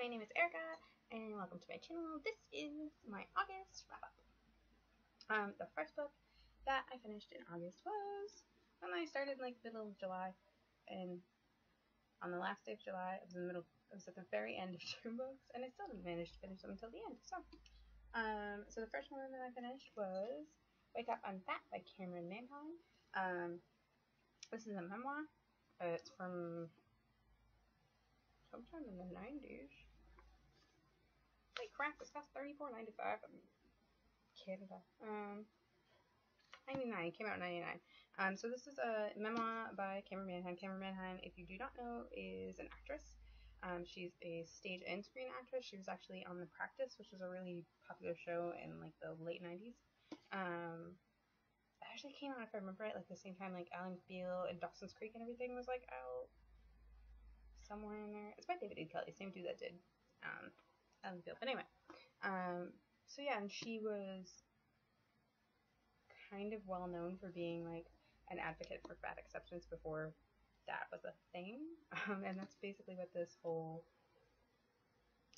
my name is Erica, and welcome to my channel. This is my August wrap-up. The first book that I finished in August was when I started like middle of July, and on the last day of July, I was at the very end of 2 books, and I still didn't manage to finish them until the end. So the first one that I finished was Wake Up, I'm Fat by Cameron Manheim. This is a memoir. It's from sometime in the 90s. Holy crap, this cost $34.95 in Canada. 99, came out in 99. So this is a memoir by Cameron Manheim. Cameron Manheim, if you do not know, is an actress. She's a stage and screen actress. She was actually on The Practice, which was a really popular show in like the late 90s. It actually came out, if I remember right, like the same time like Ally McBeal and Dawson's Creek and everything was like out somewhere in there. It's by David E. Kelley, same dude that did Ally McBeal. But anyway, so yeah, and she was kind of well known for being like an advocate for fat acceptance before that was a thing, and that's basically what this whole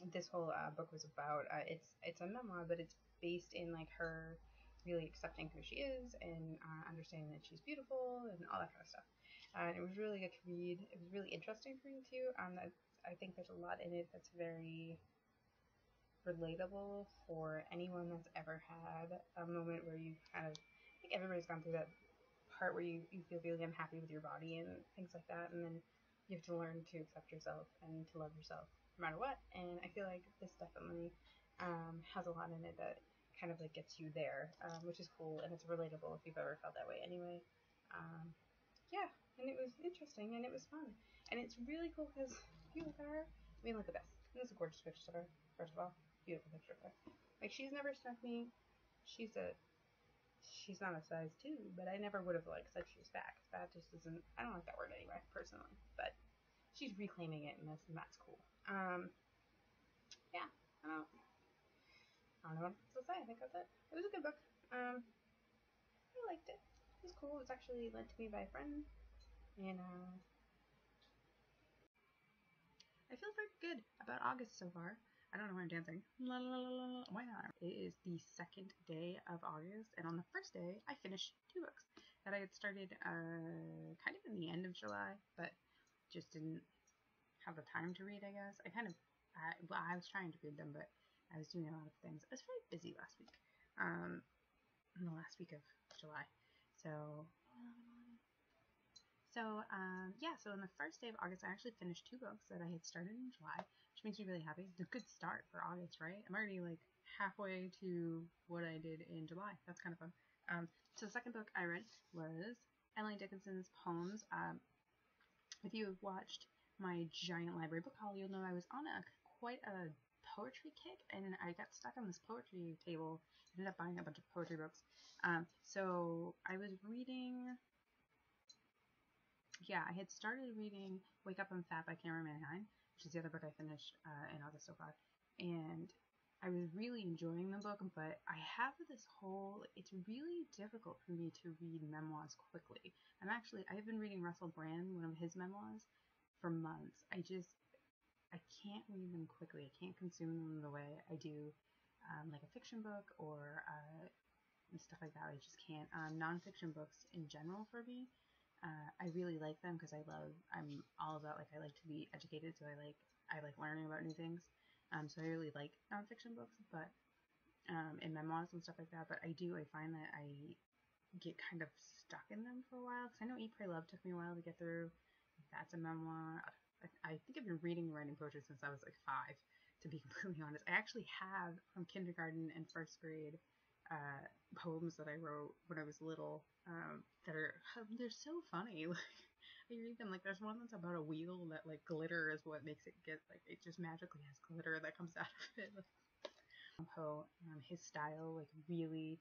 book was about. It's a memoir, but it's based in like her really accepting who she is and understanding that she's beautiful and all that kind of stuff. And it was really good to read. It was really interesting to read too. I think there's a lot in it that's very relatable for anyone that's ever had a moment where you kind of, I think everybody's gone through that part where you feel really unhappy with your body and things like that, and then you have to learn to accept yourself and to love yourself no matter what. And I feel like this definitely has a lot in it that kind of like gets you there, which is cool, and it's relatable if you've ever felt that way anyway. Yeah, and it was interesting and it was fun, and it's really cool because if you look at her, I mean, look at this. This is a gorgeous picture of her, first of all. Beautiful picture of her. Like, she's never struck me. She's not a size 2, but I never would have like said she was fat. That just isn't, I don't like that word anyway, personally. But she's reclaiming it, and that's cool. Yeah, I don't know what else to say. I think that's it. It was a good book. I liked it. It was cool. It was actually lent to me by a friend, and I feel very good about August so far. I don't know why I'm dancing. La, la, la, la, la. Why not? It is the second day of August, and on the first day, I finished 2 books that I had started kind of in the end of July, but just didn't have the time to read, I guess. I was trying to read them, but I was doing a lot of things. I was very busy last week, in the last week of July. So on the first day of August, I actually finished 2 books that I had started in July, which makes me really happy. It's a good start for August, right? I'm already like halfway to what I did in July. That's kind of fun. So the second book I read was Emily Dickinson's Poems. If you have watched my giant library book haul, you'll know I was on quite a poetry kick, and I got stuck on this poetry table. I ended up buying a bunch of poetry books. So I was reading. Yeah, I had started reading Wake Up, I'm Fat by Cameron Manheim, which is the other book I finished in August so far. And I was really enjoying the book, but I have it's really difficult for me to read memoirs quickly. I've been reading Russell Brand, one of his memoirs, for months. I can't read them quickly. I can't consume them the way I do like a fiction book or stuff like that. I just can't. Nonfiction books in general for me. I really like them because I'm all about, like, I like to be educated, so I like learning about new things. So I really like nonfiction books, but and memoirs and stuff like that. But I find that I get kind of stuck in them for a while, because I know Eat, Pray, Love took me a while to get through. That's a memoir. I think I've been reading and writing poetry since I was like 5, to be completely honest. I actually have, from kindergarten and 1st grade, poems that I wrote when I was little, they're so funny. Like, I read them, like, there's one that's about a wheel that, like, glitter is what makes it get, like, it just magically has glitter that comes out of it. Poe, his style, like, really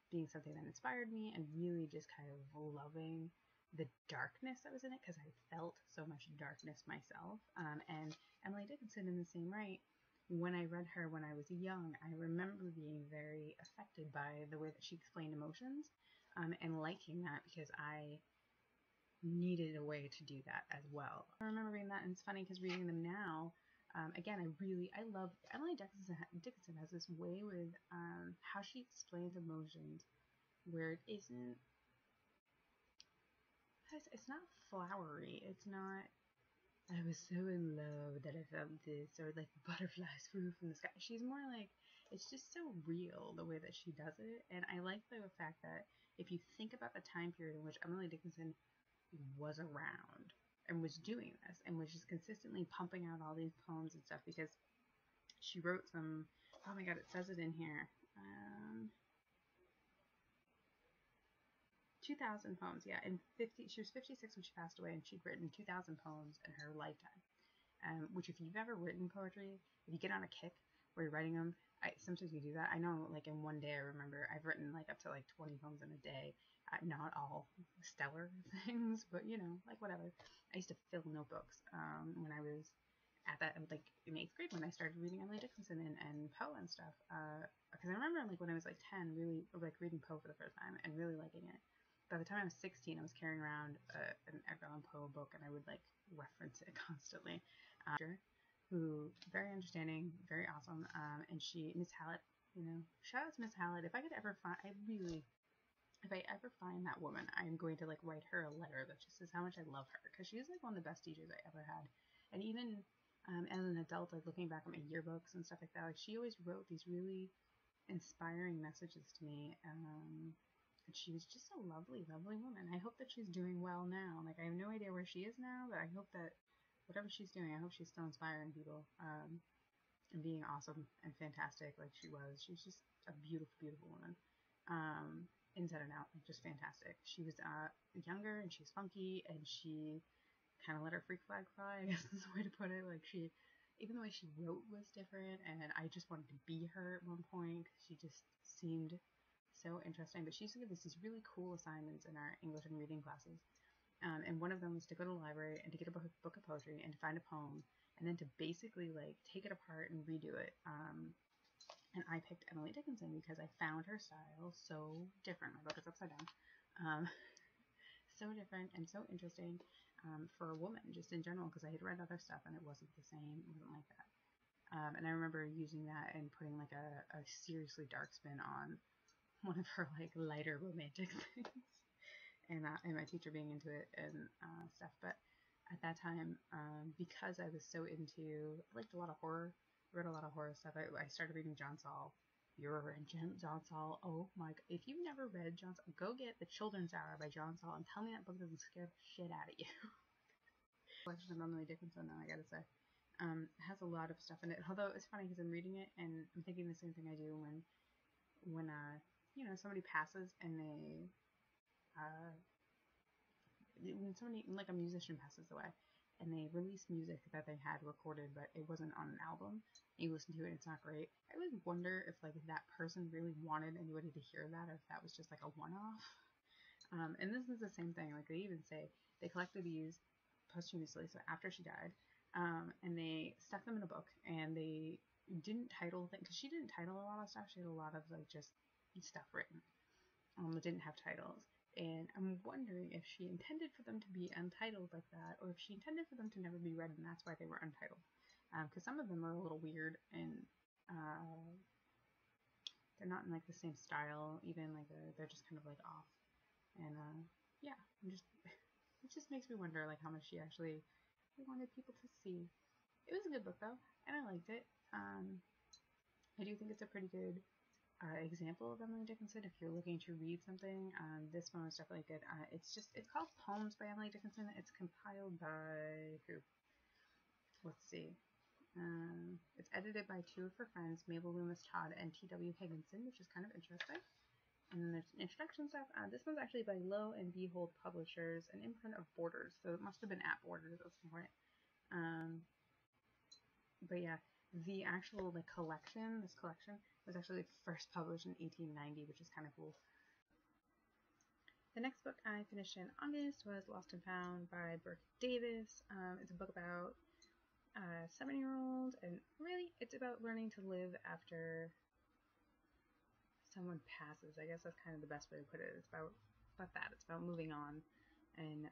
being something that inspired me, and really just kind of loving the darkness that was in it, because I felt so much darkness myself. And Emily Dickinson, in the same right, when I read her when I was young, I remember being very affected by the way that she explained emotions, and liking that, because I needed a way to do that as well. I remember reading that, and it's funny because reading them now, Again, I love Emily Dickinson has this way with how she explains emotions where it isn't, it's not flowery. It's not, I was so in love that I felt this, or like butterflies flew from the sky. She's more like, it's just so real the way that she does it. And I like the fact that if you think about the time period in which Emily Dickinson was around and was doing this and was just consistently pumping out all these poems and stuff, because she wrote some, oh my god, it says it in here, 2,000 poems, yeah, and she was 56 when she passed away, and she'd written 2,000 poems in her lifetime. Which, if you've ever written poetry, if you get on a kick where you're writing them, sometimes you do that. I know, like, in one day, I remember I've written like up to like 20 poems in a day. Not all stellar things, but you know, like whatever. I used to fill notebooks when I was at that, like in 8th grade, when I started reading Emily Dickinson and Poe and stuff. Because I remember, like, when I was like 10, really like reading Poe for the first time and really liking it. By the time I was 16, I was carrying around an Edgar Allan Poe book, and I would like reference it constantly. Who very understanding, very awesome, and she, Miss Hallett, you know, shout out to Miss Hallett. If I could ever find, if I ever find that woman, I'm going to like write her a letter that just says how much I love her, because she's like one of the best teachers I ever had. And even as an adult, like looking back at my yearbooks and stuff like that, like she always wrote these really inspiring messages to me. And she was just a lovely, lovely woman. I hope that she's doing well now. Like, I have no idea where she is now, but I hope that whatever she's doing, I hope she's still inspiring people and being awesome and fantastic like she was. She's just a beautiful, beautiful woman. Inside and out, just fantastic. She was younger, and she's funky, and she kind of let her freak flag fly, I guess is the way to put it. Like, she, even the way she wrote was different, and I just wanted to be her at one point. She just seemed so interesting. But she used to give us these really cool assignments in our English and reading classes. And one of them was to go to the library and to get a book of poetry and to find a poem, and then to basically like take it apart and redo it. And I picked Emily Dickinson because I found her style so different. My book is upside down. So different and so interesting for a woman, just in general, because I had read other stuff and it wasn't the same. It wasn't like that. And I remember using that and putting like a seriously dark spin on one of her like lighter romantic things. And my teacher being into it and stuff. But at that time, because I was so into, I liked a lot of horror, read a lot of horror stuff. I started reading John Saul. You ever read John Saul? Oh my god. If you've never read John Saul, go get The Children's Hour by John Saul and tell me that book doesn't scare the shit out of you. Collection of Emily Dickinson, though, I gotta say. It has a lot of stuff in it. Although it's funny because I'm reading it and I'm thinking the same thing I do when you know, somebody passes and they when somebody, like a musician passes away and they release music that they had recorded but it wasn't on an album, and you listen to it and it's not great, I always wonder if like that person really wanted anybody to hear that, or if that was just like a one-off. And this is the same thing. Like, they even say they collected these posthumously, so after she died, and they stuck them in a book, and they didn't title things, because she didn't title a lot of stuff. She had a lot of like just stuff written that didn't have titles. And I'm wondering if she intended for them to be untitled like that, or if she intended for them to never be read, and that's why they were untitled. Because some of them are a little weird, and they're not in like the same style. Even like they're just kind of like off. And yeah, it just makes me wonder like how much she actually wanted people to see. It was a good book though, and I liked it. I do think it's a pretty good example of Emily Dickinson. If you're looking to read something, this one is definitely good. It's called Poems by Emily Dickinson. It's compiled by who? Let's see. It's edited by two of her friends, Mabel Loomis Todd and T.W. Higginson, which is kind of interesting. And then there's introduction stuff. This one's actually by Lo and Behold Publishers, an imprint of Borders, so it must have been at Borders at some point. But yeah, the actual this collection was actually first published in 1890, which is kind of cool. The next book I finished in August was Lost and Found by Burke Davis. It's a book about a 7-year-old, and really it's about learning to live after someone passes. I guess that's kind of the best way to put it. It's about that. It's about moving on and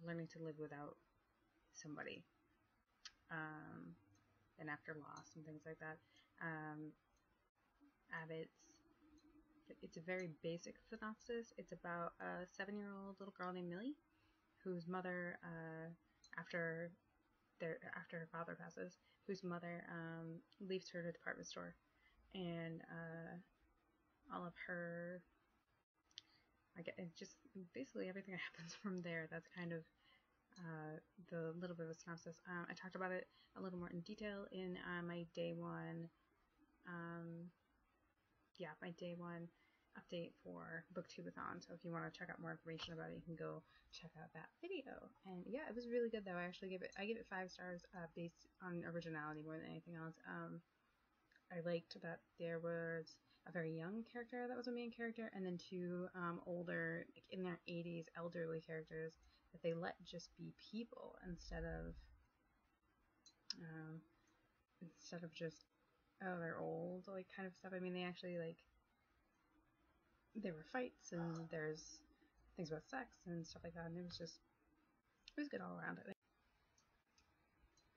learning to live without somebody. and after loss and things like that. At it's a very basic synopsis. It's about a 7-year-old little girl named Millie, whose mother, after her father passes, whose mother leaves her at a department store, and all of her, just basically everything that happens from there. That's kind of the little bit of a synopsis. I talked about it a little more in detail in my day one. My day one update for Booktubeathon. So if you want to check out more information about it, you can go check out that video. And yeah, it was really good though. I give it 5 stars based on originality more than anything else. I liked that there was a very young character that was a main character, and then 2 older, like in their 80s, elderly characters that they let just be people instead of just, oh, they're old, like, kind of stuff. I mean, they actually, like, there were fights, and there's things about sex and stuff like that, and it was good all around.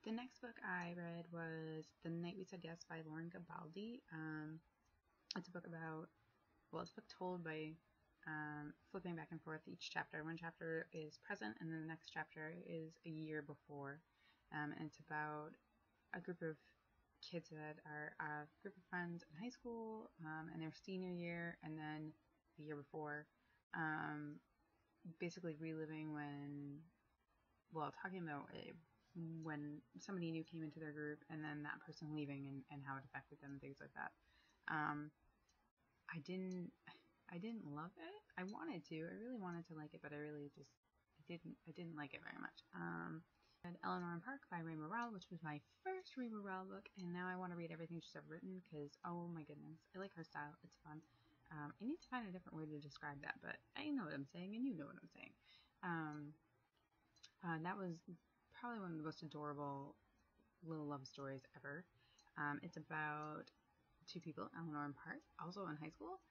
The next book I read was The Night We Said Yes by Lauren Gabaldi. It's a book told by flipping back and forth each chapter. One chapter is present, and then the next chapter is a year before. And it's about a group of kids that are a group of friends in high school, and their senior year, and then the year before, basically reliving talking about when somebody new came into their group, and then that person leaving, and how it affected them, things like that. I didn't love it. I wanted to. I really wanted to like it, but I didn't like it very much. Read Eleanor and Park by Ray Morrell, which was my first Ray Morrell book, and now I want to read everything she's ever written because, oh my goodness, I like her style. It's fun. I need to find a different way to describe that, but I know what I'm saying, and you know what I'm saying. That was probably one of the most adorable little love stories ever. It's about 2 people, Eleanor and Park, also in high school.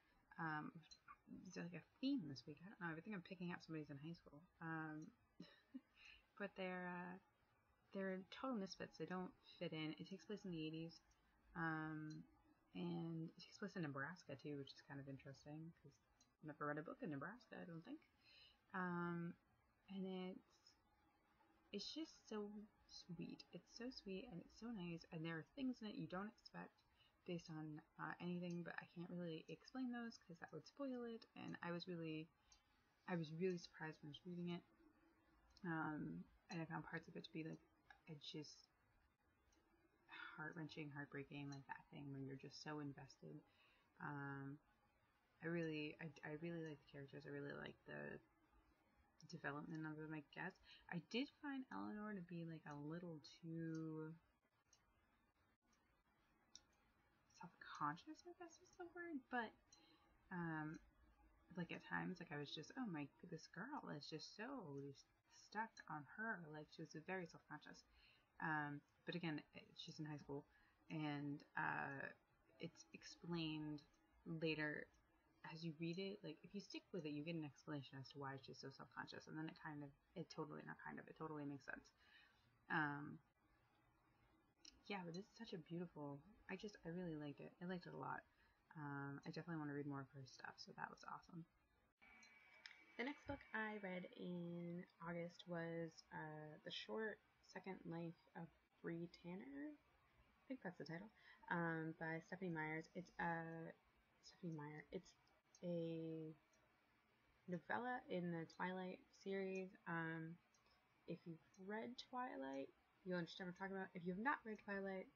It's like a theme this week. I don't know. I think I'm picking up somebody's in high school. But they're total misfits. They don't fit in. It takes place in the 80s. And it takes place in Nebraska too, which is kind of interesting because I've never read a book in Nebraska, I don't think. And it's just so sweet. It's so sweet and it's so nice, and there are things in it you don't expect based on anything, but I can't really explain those because that would spoil it. And I was really surprised when I was reading it. And I found parts of it to be like, it's just heart-wrenching, heartbreaking, like that thing when you're just so invested. I really like the characters. I really like the development of them, I guess. I did find Eleanor to be like a little too self-conscious, I guess is the word, but like at times, like I was just, oh my, this girl is just so stuck on her, like she was very self-conscious. But again, she's in high school, and it's explained later as you read it. Like if you stick with it, you get an explanation as to why she's so self-conscious, and then it totally makes sense. Yeah, but it's such a beautiful, I really liked it. I liked it a lot. I definitely want to read more of her stuff, so that was awesome. The next book I read in August was The Short Second Life of Bree Tanner. I think that's the title. By Stephanie Myers. It's Stephanie Meyer. It's a novella in the Twilight series. If you've read Twilight, you'll understand what I'm talking about. If you have not read Twilight,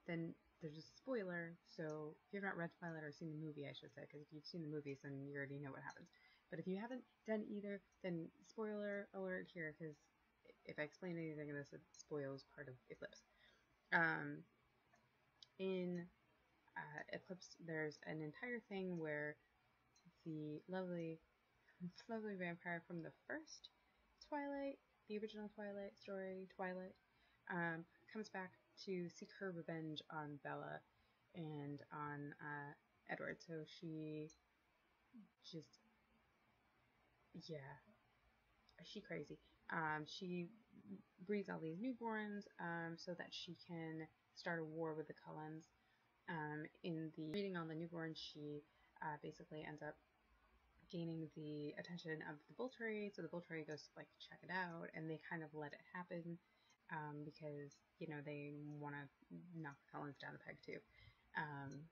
then there's a spoiler. So if you've not read Twilight or seen the movie, I should say, because if you've seen the movies, then you already know what happens. But if you haven't done either, then spoiler alert here, because if I explain anything in this, it spoils part of Eclipse. In Eclipse, there's an entire thing where the lovely vampire from the first Twilight, the original Twilight story, Twilight, comes back to seek her revenge on Bella and on Edward. So she just, yeah, she crazy. She breeds all these newborns so that she can start a war with the Cullens. In the breeding on the newborns, she basically ends up gaining the attention of the Volturi, so the Volturi goes to like check it out, and they kind of let it happen because they want to knock the Cullens down the peg too.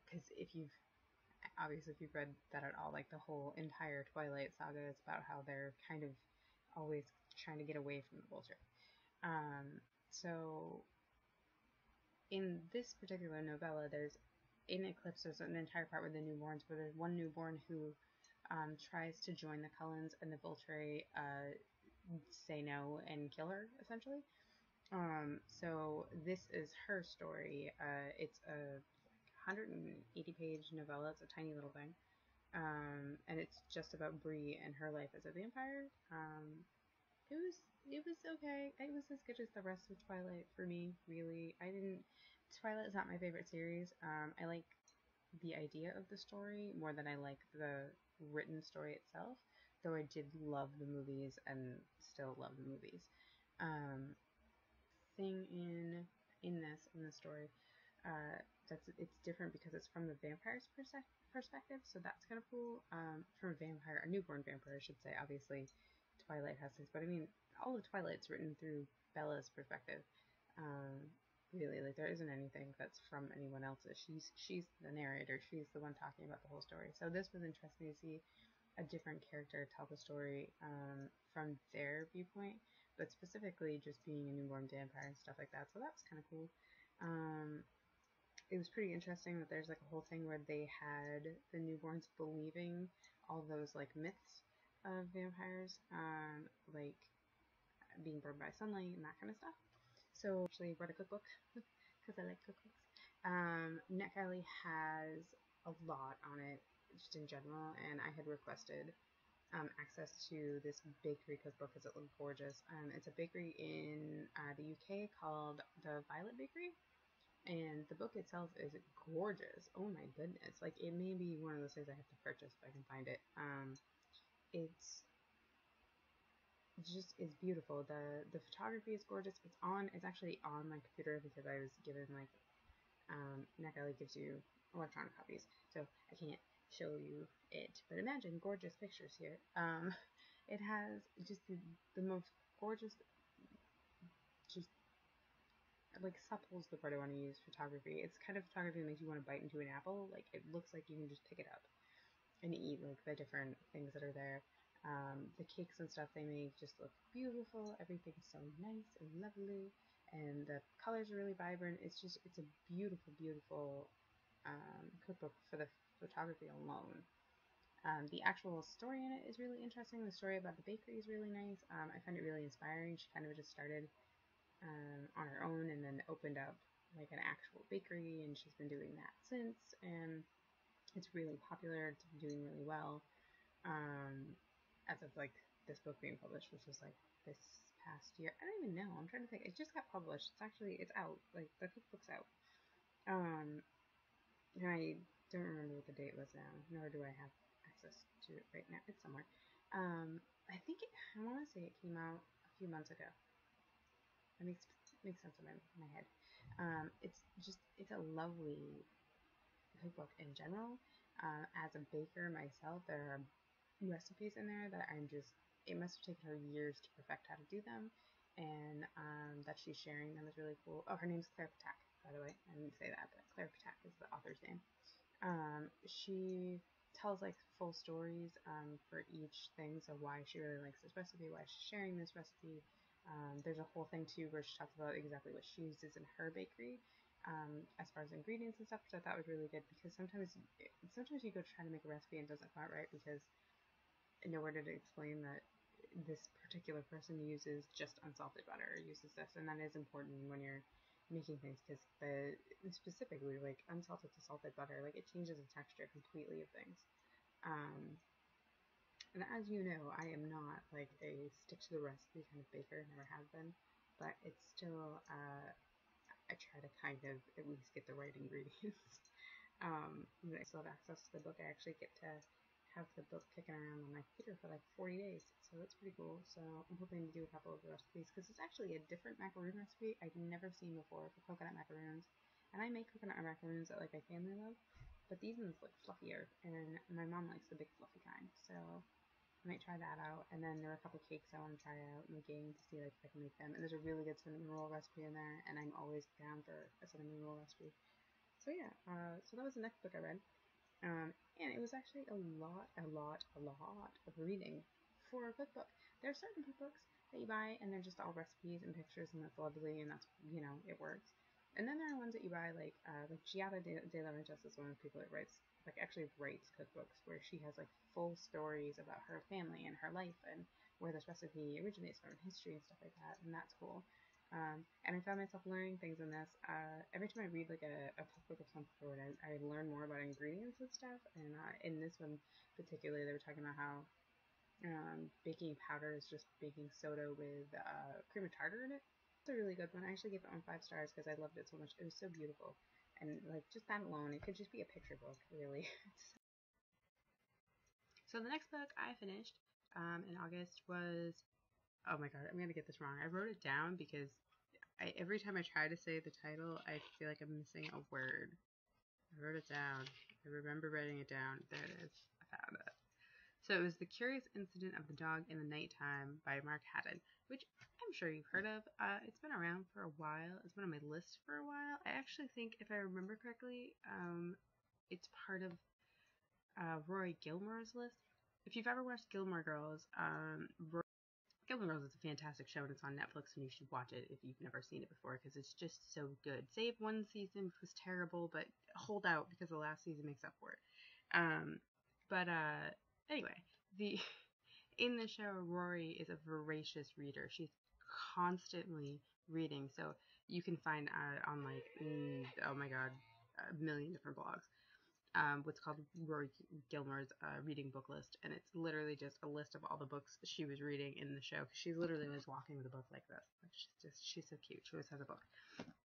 Because if you've read that at all, like the whole entire Twilight saga is about how they're kind of always trying to get away from the Volturi. So in this particular novella, in Eclipse, there's an entire part with the newborns where there's one newborn who tries to join the Cullens, and the Volturi say no and kill her, essentially. So this is her story. It's a 180-page novella. It's a tiny little thing. And it's just about Bree and her life as a vampire. It was okay. It was as good as the rest of Twilight for me, really. Twilight is not my favorite series. I like the idea of the story more than I like the written story itself, though I did love the movies and still love the movies. Thing in the story it's different because it's from the vampire's perspective, so that's kind of cool. From a newborn vampire, I should say. Obviously, Twilight has this, but I mean, all of Twilight's written through Bella's perspective. Really, like there isn't anything that's from anyone else's. She's the narrator. She's the one talking about the whole story. So this was interesting to see a different character tell the story from their viewpoint, but specifically just being a newborn vampire and stuff like that. So that was kind of cool. It was pretty interesting that there's like a whole thing where they had the newborns believing all those like myths of vampires, like being burned by sunlight and that kind of stuff. So I actually read a cookbook because I like cookbooks. NetGalley has a lot on it just in general, and I had requested access to this bakery cookbook because it looked gorgeous. It's a bakery in the UK called the Violet Bakery. And the book itself is gorgeous. Oh my goodness. Like, it may be one of those things I have to purchase if I can find it. It's beautiful. The photography is gorgeous. It's actually on my computer because I was given, like, NetGalley gives you electronic copies. So I can't show you it. But imagine gorgeous pictures here. It has just the most gorgeous, just like supple is the word I want to use. Photography. It's kind of photography that makes you want to bite into an apple. Like, it looks like you can just pick it up and eat like the different things that are there. The cakes and stuff they make just look beautiful. Everything's so nice and lovely, and the colors are really vibrant. It's a beautiful, beautiful cookbook for the photography alone. The actual story in it is really interesting. The story about the bakery is really nice. I find it really inspiring. She kind of just started on her own and then opened up like an actual bakery, and she's been doing that since, and it's really popular. It's doing really well. As of like this book being published, which was like this past year. I don't even know. I'm trying to think. It just got published. It's out. Like, the cookbook's out. And I don't remember what the date was now, nor do I have access to it right now. It's somewhere. I want to say it came out a few months ago. It makes sense in my head. It's a lovely cookbook in general. As a baker myself, there are recipes in there that it must have taken her years to perfect how to do them, and that she's sharing them is really cool. Oh, her name's Claire Patak, by the way. I didn't say that, but Claire Patak is the author's name. She tells like full stories for each thing, so why she really likes this recipe, why she's sharing this recipe. There's a whole thing too where she talks about exactly what she uses in her bakery, as far as ingredients and stuff, which I thought was really good, because sometimes you go try to make a recipe and it doesn't come out right because nowhere did it explain that this particular person uses just unsalted butter or uses this, and that is important when you're making things, because specifically like unsalted to salted butter, like, it changes the texture completely of things. And as you know, I am not like a stick to the recipe kind of baker, never have been, but it's still I try to kind of at least get the right ingredients. I still have access to the book. I actually get to have the book kicking around on my computer for like 40 days. So that's pretty cool. So I'm hoping to do a couple of the recipes because it's actually a different macaroon recipe I've never seen before for coconut macaroons. And I make coconut macaroons that like my family love, but these ones look fluffier, and my mom likes the big fluffy kind. So I might try that out. And then there are a couple cakes I want to try out making to see like if I can make them. And there's a really good cinnamon roll recipe in there, and I'm always down for a cinnamon roll recipe. So yeah, so that was the next book I read. And it was actually a lot of reading for a cookbook. There are certain cookbooks that you buy and they're just all recipes and pictures, and that's lovely, and that's, you know, it works. And then there are ones that you buy like Giada de la Regis is one of the people that writes, like actually writes cookbooks where she has like full stories about her family and her life and where this recipe originates from, history and stuff like that, and that's cool. And I found myself learning things in this. Every time I read like a cookbook of some sort, I learn more about ingredients and stuff. And in this one particularly, they were talking about how baking powder is just baking soda with cream of tartar in it. It's a really good one. I actually gave it 5 stars because I loved it so much. It was so beautiful. And like just that alone, it could just be a picture book, really. So the next book I finished in August was, oh my god, I'm going to get this wrong. I wrote it down because every time I try to say the title, I feel like I'm missing a word. I wrote it down. I remember writing it down. There it is. I found it. So it was The Curious Incident of the Dog in the Nighttime by Mark Haddon, which I'm sure you've heard of. It's been around for a while. It's been on my list for a while. I actually think, if I remember correctly, it's part of Rory Gilmore's list. If you've ever watched Gilmore Girls, Gilmore Girls is a fantastic show and it's on Netflix, and you should watch it if you've never seen it before because it's just so good. Save one season, which was terrible, but hold out because the last season makes up for it. Anyway, the in the show, Rory is a voracious reader. She's constantly reading, so you can find on like oh my god, a million different blogs. What's called Rory Gilmore's reading book list, and it's literally just a list of all the books she was reading in the show. She literally was walking with a book like this. Like she's so cute. She always has a book,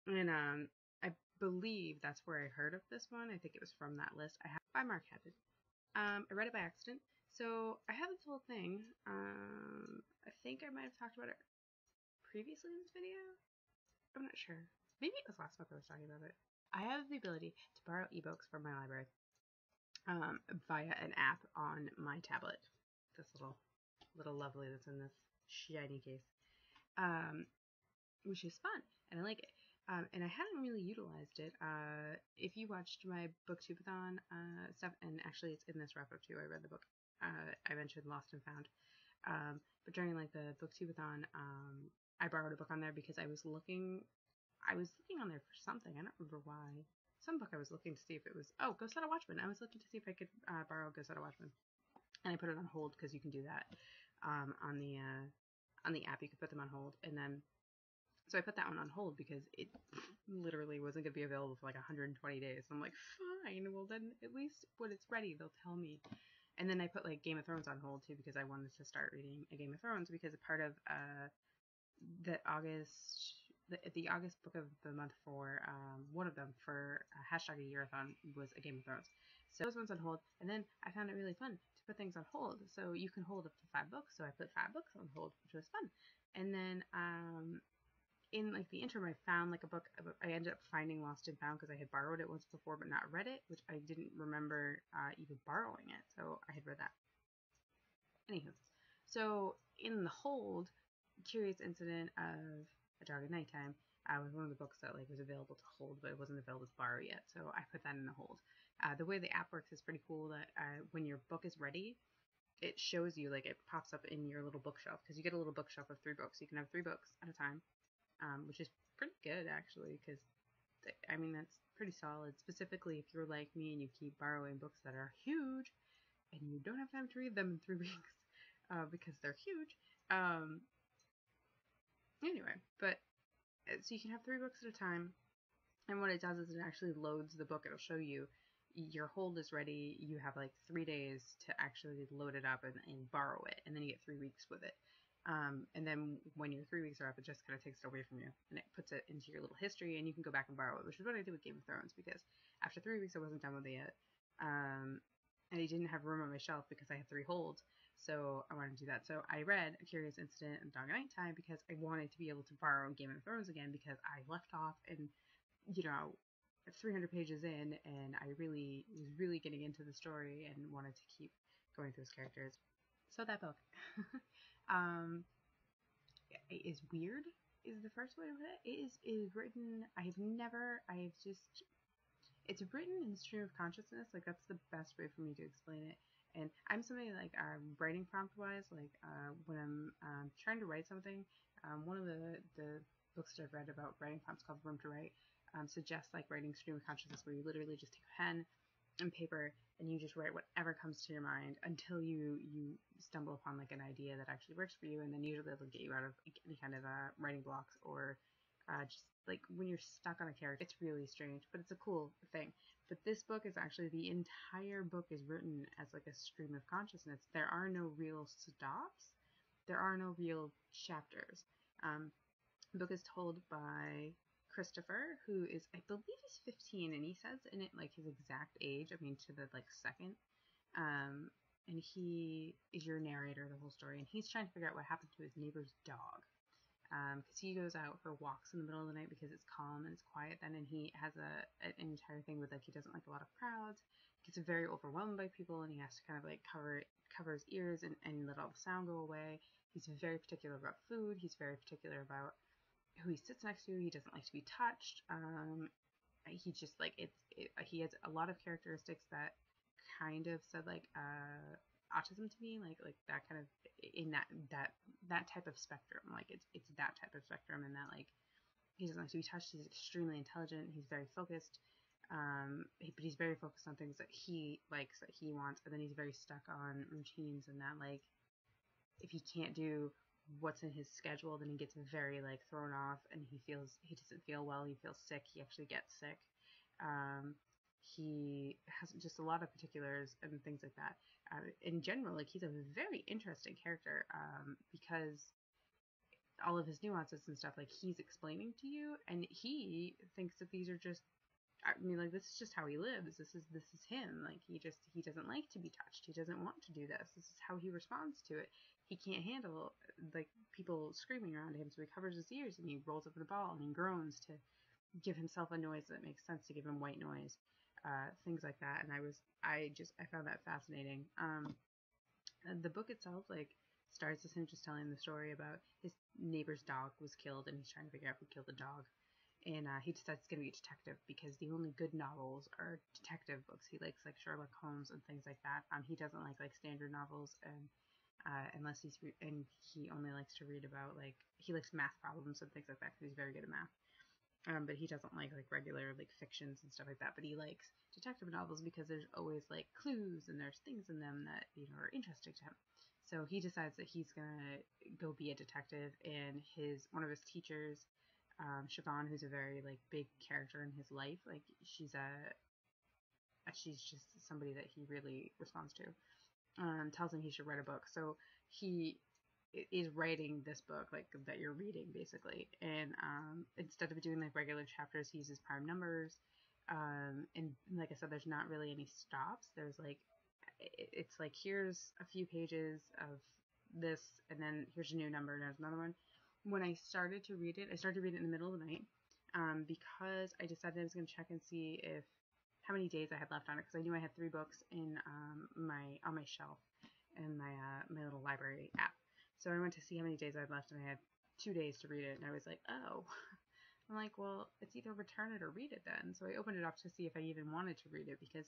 and I believe that's where I heard of this one. I think it was from that list. I have by Mark Haddon. I read it by accident, so I have this whole thing. I think I might have talked about it previously in this video. I'm not sure. Maybe it was last book I was talking about it. I have the ability to borrow ebooks from my library via an app on my tablet. This little lovely that's in this shiny case, which is fun, and I like it. And I hadn't really utilized it. If you watched my booktubeathon stuff, and actually it's in this wrap up too. I read the book. I mentioned Lost and Found. But during like the booktubeathon, I borrowed a book on there because I was looking on there for something. I don't remember why. Some book I was looking to see if it was, Go Set a Watchman. I was looking to see if I could borrow Go Set a Watchman. And I put it on hold because you can do that on the app. You can put them on hold. And then, so I put that one on hold because it literally wasn't going to be available for like 120 days. So I'm like, fine. Well, then at least when it's ready, they'll tell me. And then I put like Game of Thrones on hold too because I wanted to start reading a Game of Thrones because a part of the August book of the month for one of them for hashtag a yearathon was a Game of Thrones. So those ones on hold, and then I found it really fun to put things on hold. So you can hold up to 5 books. So I put 5 books on hold, which was fun. And then in like the interim, I found like a book. I ended up finding Lost and Found because I had borrowed it once before but not read it, which I didn't remember even borrowing it. So I had read that. Anywho, so in the hold, Curious Incident of a Dog at Nighttime was one of the books that like was available to hold, but it wasn't available to borrow yet. So I put that in the hold. The way the app works is pretty cool. That when your book is ready, it shows you, like, it pops up in your little bookshelf because you get a little bookshelf of 3 books. You can have 3 books at a time, which is pretty good actually because I mean that's pretty solid. Specifically if you're like me and you keep borrowing books that are huge and you don't have time to read them in 3 weeks because they're huge. Anyway, but so you can have 3 books at a time, and what it does is it actually loads the book. It'll show you your hold is ready. You have like 3 days to actually load it up and borrow it, and then you get 3 weeks with it. And then when your 3 weeks are up, it just kind of takes it away from you, and it puts it into your little history, and you can go back and borrow it, which is what I did with Game of Thrones, because after 3 weeks I wasn't done with it yet. and I didn't have room on my shelf because I had 3 holds. So I wanted to do that. So I read A Curious Incident and Dog at Nighttime because I wanted to be able to borrow Game of Thrones again, because I left off and, 300 pages in, and I really was really getting into the story and wanted to keep going through those characters. So that book um, is weird, is the first way to put it. It is written, it's written in stream of consciousness. Like, that's the best way for me to explain it. And I'm somebody, like, writing prompt wise, like, when I'm trying to write something, one of the books that I've read about writing prompts, called Room to Write, suggests, like, writing stream of consciousness, where you literally just take a pen and paper and you just write whatever comes to your mind until you stumble upon, like, an idea that actually works for you, and then usually it'll get you out of, like, any kind of writing blocks, or just like when you're stuck on a character. It's really strange, but it's a cool thing. But this book is actually, the entire book is written as like a stream of consciousness. There are no real stops. There are no real chapters. The book is told by Christopher, who is, I believe he's 15, and he says in it, like, his exact age. I mean, to the, like, second. And he is your narrator the whole story, and he's trying to figure out what happened to his neighbor's dog. Because he goes out for walks in the middle of the night because it's calm and it's quiet then, and he has an entire thing with, like, he doesn't like a lot of crowds. He gets very overwhelmed by people, and he has to kind of, like, cover his ears and let all the sound go away. He's very particular about food. He's very particular about who he sits next to. He doesn't like to be touched. He just, like, he has a lot of characteristics that kind of said, like, autism to me, like that kind of, in that type of spectrum. Like, it's that type of spectrum, and that, like, he doesn't like to be touched. He's extremely intelligent. He's very focused. But he's very focused on things that he likes, that he wants, and then he's very stuck on routines, and that, like, if he can't do what's in his schedule, then he gets very, like, thrown off, and he doesn't feel well. He feels sick. He actually gets sick. He has just a lot of particulars and things like that. In general, like, he's a very interesting character, because all of his nuances and stuff, like, he's explaining to you, and he thinks that these are just, I mean, like, this is just how he lives. This is him. Like, he doesn't like to be touched. He doesn't want to do this. This is how he responds to it. He can't handle, like, people screaming around him, so he covers his ears and he rolls up in a ball and he groans to give himself a noise that makes sense, to give him white noise, things like that. And I found that fascinating. The book itself, like, starts as him just telling the story about his neighbor's dog was killed, and he's trying to figure out who killed the dog. And he decides he's going to be a detective, because the only good novels are detective books. He likes, like, Sherlock Holmes and things like that. He doesn't like standard novels, and unless and he only likes to read about, like, he likes math problems and things like that, because he's very good at math. But he doesn't like regular, like, fictions and stuff like that. But he likes detective novels because there's always, like, clues, and there's things in them that, are interesting to him. So he decides that he's gonna go be a detective, and one of his teachers, Siobhan, who's a very, like, big character in his life, like, she's just somebody that he really responds to, tells him he should write a book. So he is writing this book, like, that you're reading, basically. And instead of doing, like, regular chapters, he uses prime numbers. And like I said, there's not really any stops. There's, like, it's like, here's a few pages of this, and then here's a new number, and there's another one. When I started to read it in the middle of the night, because I decided I was going to check and see how many days I had left on it, because I knew I had 3 books on my shelf in my little library app. So I went to see how many days I had left, and I had 2 days to read it, and I was like, oh. I'm like, well, it's either return it or read it then. So I opened it up to see if I even wanted to read it, because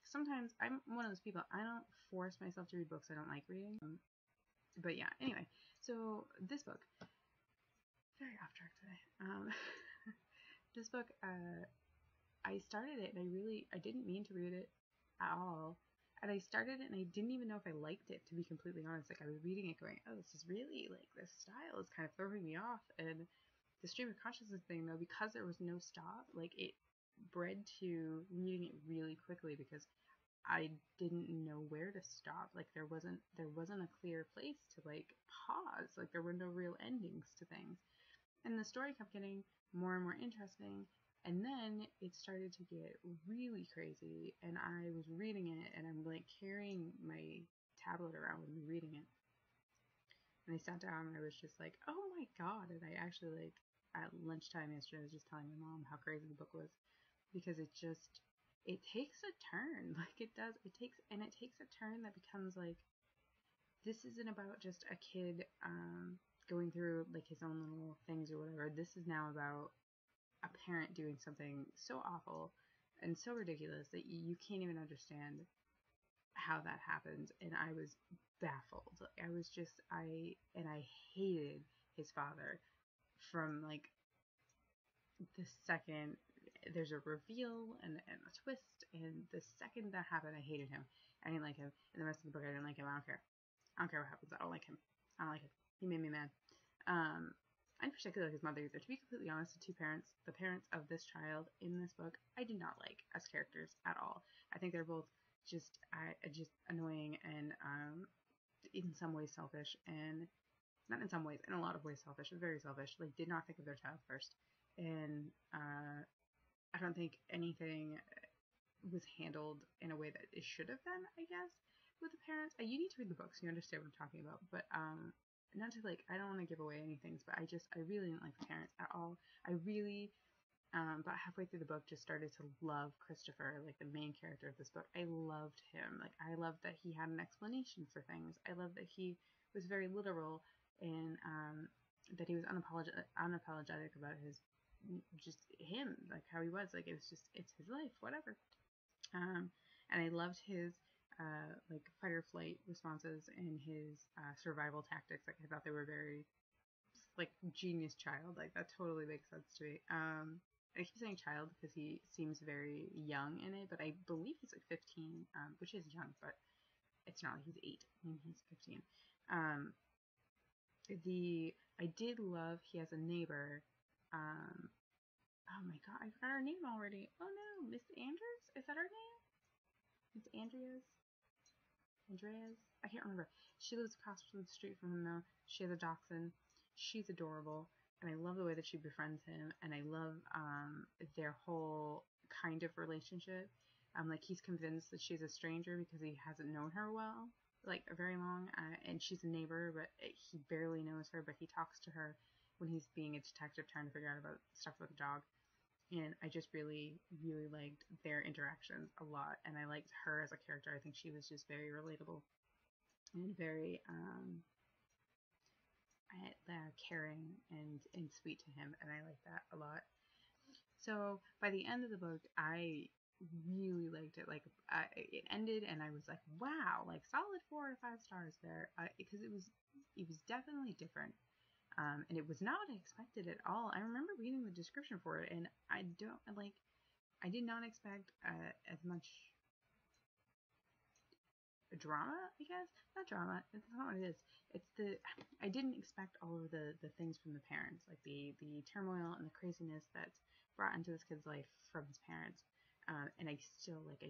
sometimes I'm one of those people, I don't force myself to read books I don't like reading. But yeah, anyway, so this book, very off track today. This book, I started it, and I didn't mean to read it at all. And I started it, and I didn't even know if I liked it, to be completely honest. Like, I was reading it going, oh, this is really, like, this style is kind of throwing me off. And the stream of consciousness thing, though, because there was no stop, like, it bred to reading it really quickly, because I didn't know where to stop. Like, there wasn't a clear place to, like, pause. Like, there were no real endings to things. And the story kept getting more and more interesting. And then it started to get really crazy, and I was reading it, and I'm like carrying my tablet around with me reading it. And I sat down and I was just like, oh my god. And I actually, like, at lunchtime yesterday, I was just telling my mom how crazy the book was, because it takes a turn. Like, it does. It takes a turn that becomes like, this isn't about just a kid going through like his own little things or whatever. This is now about a parent doing something so awful and so ridiculous that you can't even understand how that happens. And I was baffled. I hated his father from like the second there's a reveal and a twist, and the second that happened, I hated him. I didn't like him. And the rest of the book, I didn't like him. I don't care. I don't care what happens. I don't like him. I don't like him. He made me mad. I didn't particularly like his mother either. To be completely honest, the parents of this child in this book, I do not like as characters at all. I think they're both just annoying and in some ways selfish, and not in some ways, in a lot of ways selfish, very selfish. Like, did not think of their child first, and I don't think anything was handled in a way that it should have been, I guess, with the parents. You need to read the book so you understand what I'm talking about. But not to like, I don't want to give away any things, but I really didn't like the parents at all. I really, about halfway through the book, just started to love Christopher, like the main character of this book. I loved him. Like, I loved that he had an explanation for things. I loved that he was very literal, and that he was unapologetic about his, just him, like how he was. Like, it's his life, whatever. And I loved his like fight or flight responses and his survival tactics. Like, I thought they were very like genius child. Like, that totally makes sense to me. I keep saying child because he seems very young in it, but I believe he's like 15, which is young, but it's not like he's 8. I mean, he's 15. I did love, he has a neighbor. Oh my god, I forgot her name already. Oh no, Miss Andrews? Is that her name? Miss Andreas? I can't remember. She lives across from the street from him though. She has a dachshund. She's adorable. And I love the way that she befriends him. And I love their whole kind of relationship. Like, he's convinced that she's a stranger because he hasn't known her well, like, very long. And she's a neighbor, but he barely knows her. But he talks to her when he's being a detective trying to figure out about stuff with the dog. And I just really, really liked their interactions a lot. And I liked her as a character. I think she was just very relatable and very caring and sweet to him. And I liked that a lot. So by the end of the book, I really liked it. Like, it ended and I was like, wow, like solid 4 to 5 stars there. Because it was definitely different. And it was not what I expected at all. I remember reading the description for it, and I did not expect as much drama, I guess. Not drama, it's not what it is. I didn't expect all of the things from the parents, like the turmoil and the craziness that's brought into this kid's life from his parents. And I still, like, I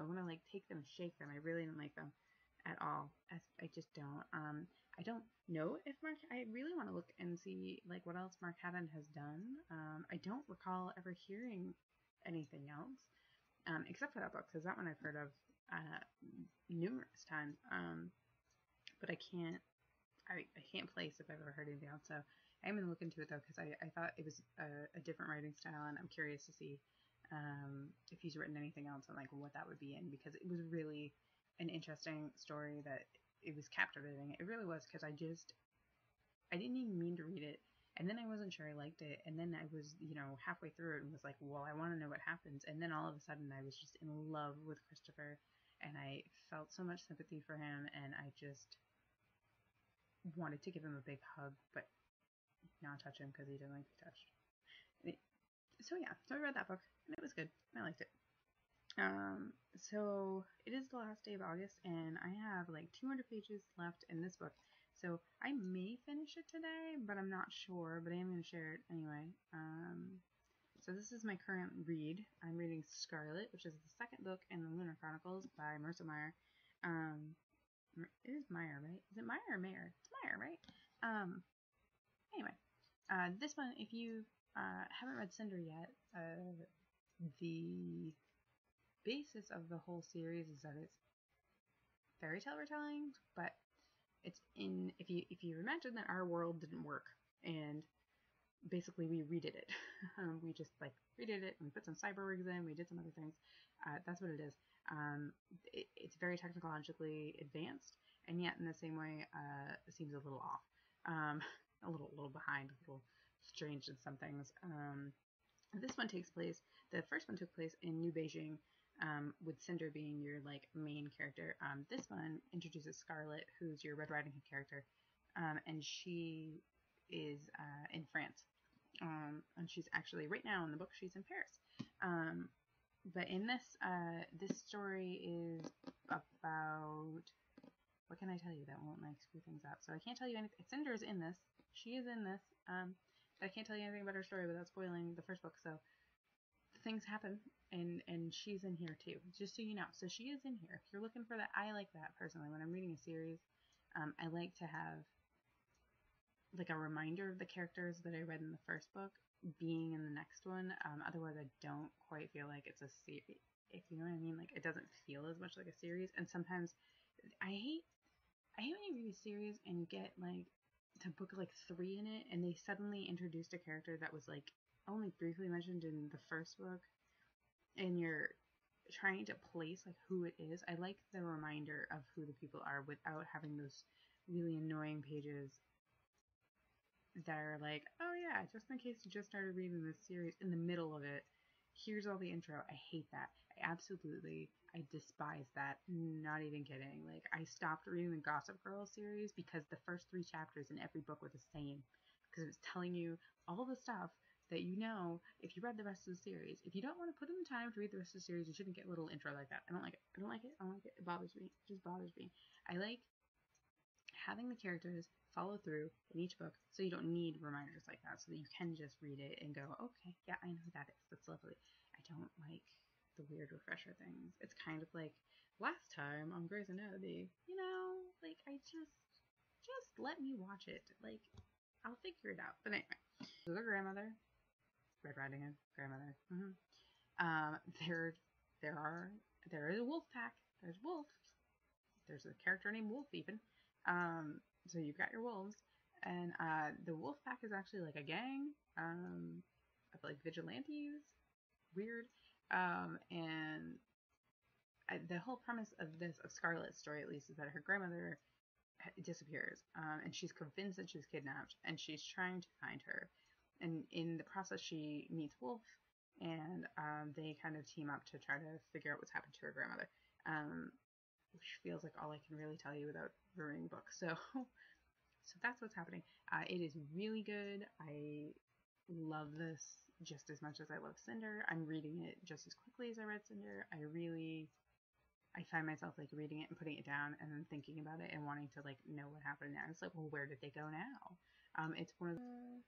want to, like, take them and shake them. I really didn't like them at all. I just don't. I don't know if I really want to look and see, like, what else Mark Haddon has done. I don't recall ever hearing anything else, except for that book, because that one I've heard of numerous times. But I can't place if I've ever heard anything else. So I'm going to look into it, though, because I thought it was a different writing style, and I'm curious to see if he's written anything else and, like, what that would be in, because it was really an interesting story that it was captivating. It really was, because I didn't even mean to read it, and then I wasn't sure I liked it, and then I was, halfway through it and was like, well, I want to know what happens, and then all of a sudden I was just in love with Christopher, and I felt so much sympathy for him, and I just wanted to give him a big hug, but not touch him because he didn't like to be touched. So yeah, so I read that book, and it was good. I liked it. So it is the last day of August, and I have like 200 pages left in this book. So I may finish it today, but I'm not sure, but I am going to share it anyway. So this is my current read. I'm reading Scarlet, which is the second book in the Lunar Chronicles by Marissa Meyer. It is Meyer, right? Is it Meyer or Mayer? It's Meyer, right? Anyway, this one, if you haven't read Cinder yet. The basis of the whole series is that it's fairy tale retelling, but it's in if you imagine that our world didn't work and basically we redid it. We just like redid it and put some cyberwigs in. We did some other things. That's what it is. It's very technologically advanced, and yet in the same way, it seems a little off, a little behind, a little strange in some things. This one takes place. The first one took place in New Beijing, with Cinder being your like main character. This one introduces Scarlet, who's your Red Riding Hood character, and she is in France. And she's actually right now in the book. She's in Paris. But in this story is about, what can I tell you that won't like screw things up? So I can't tell you anything. Cinder is in this. She is in this. But I can't tell you anything about her story without spoiling the first book. So things happen, and she's in here too. Just so you know. So she is in here. If you're looking for that, I like that personally. When I'm reading a series, I like to have like a reminder of the characters that I read in the first book being in the next one. Otherwise, I don't quite feel like it's a series. If you know what I mean, like it doesn't feel as much like a series. And sometimes I hate when you read a series and you get like to book like 3 in it, and they suddenly introduced a character that was like only briefly mentioned in the first book, and you're trying to place like who it is. I like the reminder of who the people are without having those really annoying pages that are like, oh yeah, just in case you just started reading this series, in the middle of it, here's all the intro. I hate that. I despise that. Not even kidding. Like, I stopped reading the Gossip Girl series because the first 3 chapters in every book were the same, because it was telling you all the stuff that you know if you read the rest of the series. If you don't want to put in the time to read the rest of the series, you shouldn't get a little intro like that. I don't like it. I don't like it. I don't like it. It bothers me. It just bothers me. I like having the characters follow through in each book, so you don't need reminders like that, so that you can just read it and go, okay, yeah, I know who that is. That's lovely. I don't like the weird refresher things. It's kind of like last time on Grey's Anatomy, like I just let me watch it. Like, I'll figure it out. But anyway, so the grandmother, Red Riding Hood, grandmother. There is a wolf pack. There's wolves. There's a character named Wolf even. So you've got your wolves, and the wolf pack is actually like a gang of like vigilantes. Weird. And the whole premise of Scarlet's story, at least, is that her grandmother disappears, and she's convinced that she's kidnapped, and she's trying to find her. And in the process, she meets Wolf, and they kind of team up to try to figure out what's happened to her grandmother. Which feels like all I can really tell you without ruining the book. So that's what's happening. It is really good. I love this just as much as I love Cinder. I'm reading it just as quickly as I read Cinder. I find myself like reading it and putting it down and then thinking about it and wanting to like know what happened now. It's like, well, where did they go now? It's one of the...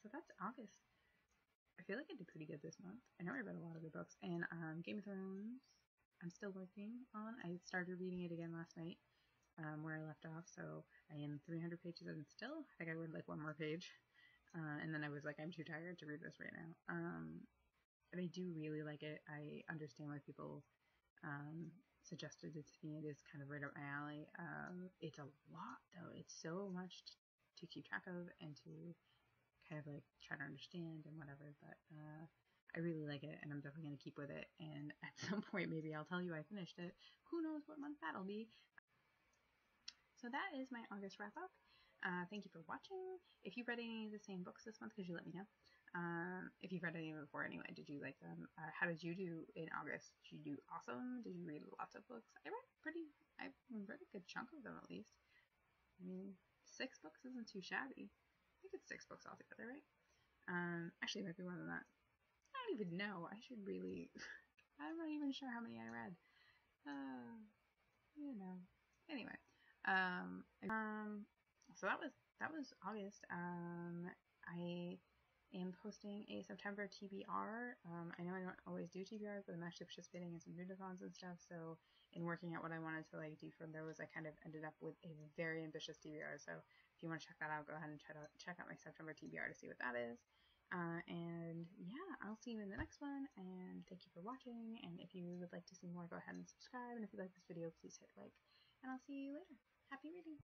So that's August. I feel like I did pretty good this month. I know I read a lot of the books, and Game of Thrones I'm still working on. I started reading it again last night, where I left off, so I am 300 pages in still. I think I read like 1 more page, and then I was like, I'm too tired to read this right now. But I do really like it. I understand why people suggested it to me. It is kind of right up my alley. It's a lot, though. It's so much to keep track of and to kind of like try to understand and whatever, but I really like it, and I'm definitely going to keep with it, and at some point maybe I'll tell you I finished it. Who knows what month that'll be. So that is my August wrap up. Thank you for watching. If you've read any of the same books this month, could you let me know? If you've read any of them before anyway, did you like them? How did you do in August? Did you do awesome? Did you read lots of books? I read a good chunk of them at least. I mean, 6 books isn't too shabby. I think it's 6 books altogether, right? Actually, it might be more than that. I don't even know. I'm not even sure how many I read. Anyway. So that was August. I am posting a September TBR. I know I don't always do TBRs, but I'm actually participating in some readathons and stuff. So in working out what I wanted to like do from those, I kind of ended up with a very ambitious TBR. So if you want to check that out, go ahead and check out my September TBR to see what that is. And yeah, I'll see you in the next one, and thank you for watching, and if you would like to see more, go ahead and subscribe, and if you like this video, please hit like, and I'll see you later. Happy reading!